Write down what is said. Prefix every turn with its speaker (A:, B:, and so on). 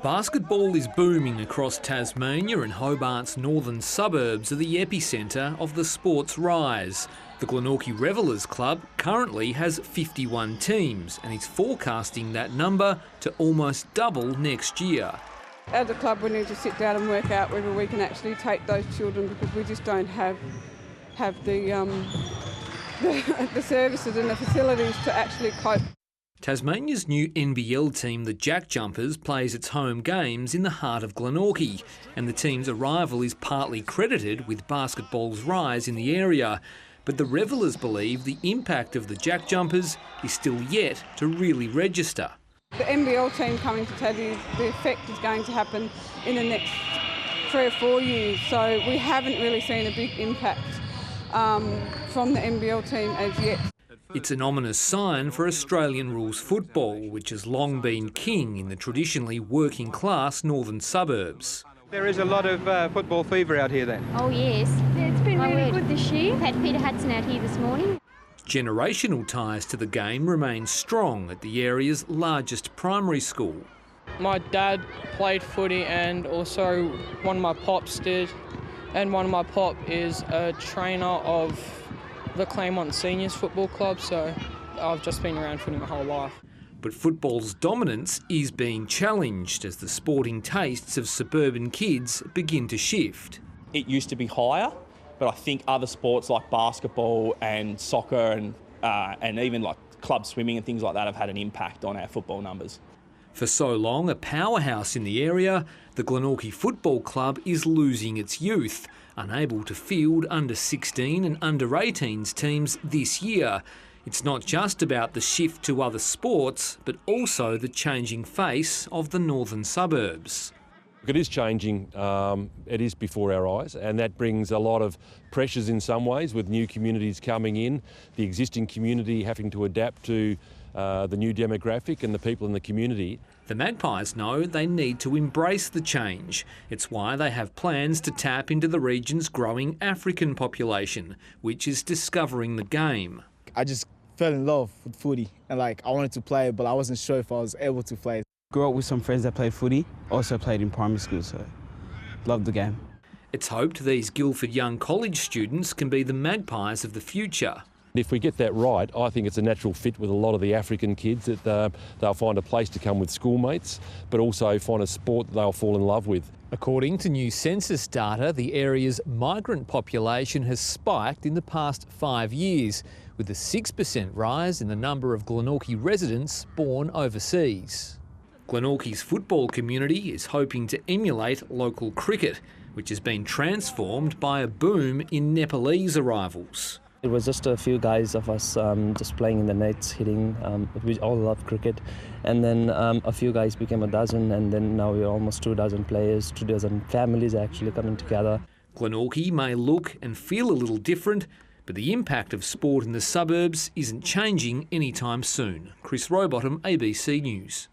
A: Basketball is booming across Tasmania, and Hobart's northern suburbs are the epicentre of the sport's rise. The Glenorchy Revellers club currently has 51 teams and is forecasting that number to almost double next year.
B: As a club, we need to sit down and work out whether we can actually take those children, because we just don't have the services and the facilities to actually cope.
A: Tasmania's new NBL team, the Jack Jumpers, plays its home games in the heart of Glenorchy, and the team's arrival is partly credited with basketball's rise in the area. But the Revellers believe the impact of the Jack Jumpers is still yet to really register.
B: The NBL team coming to Tassie, the effect is going to happen in the next 3 or 4 years, so we haven't really seen a big impact from the NBL team as yet.
A: It's an ominous sign for Australian rules football, which has long been king in the traditionally working-class northern suburbs.
C: There is a lot of football fever out here then?
D: Oh yes.
E: Yeah, it's been really good this year.
D: We've had Peter Hudson out here this morning.
A: Generational ties to the game remain strong at the area's largest primary school.
F: My dad played footy, and also one of my pops did, and one of my pop is a trainer of the Claremont Seniors Football Club, so I've just been around footy my whole life.
A: But football's dominance is being challenged as the sporting tastes of suburban kids begin to shift.
G: It used to be higher, but I think other sports like basketball and soccer and even like club swimming and things like that have had an impact on our football numbers.
A: For so long a powerhouse in the area, the Glenorchy Football Club is losing its youth, unable to field under-16 and under-18s teams this year. It's not just about the shift to other sports, but also the changing face of the northern suburbs.
H: It is changing, it is before our eyes, and that brings a lot of pressures in some ways, with new communities coming in, the existing community having to adapt to the new demographic and the people in the community.
A: The Magpies know they need to embrace the change. It's why they have plans to tap into the region's growing African population, which is discovering the game.
I: I just fell in love with footy, and I wanted to play, but I wasn't sure if I was able to play.
J: Grew up with some friends that played footy, also played in primary school, so loved the game.
A: It's hoped these Guilford young college students can be the Magpies of the future.
H: If we get that right, I think it's a natural fit with a lot of the African kids, that they'll find a place to come with schoolmates, but also find a sport that they'll fall in love with.
A: According to new census data, the area's migrant population has spiked in the past 5 years, with a 6% rise in the number of Glenorchy residents born overseas. Glenorchy's football community is hoping to emulate local cricket, which has been transformed by a boom in Nepalese arrivals.
K: It was just a few guys of us just playing in the nets, hitting. We all love cricket. And then a few guys became a dozen, and then now we're almost 24 players, 24 families actually coming together.
A: Glenorchy may look and feel a little different, but the impact of sport in the suburbs isn't changing anytime soon. Rowbottom, ABC News.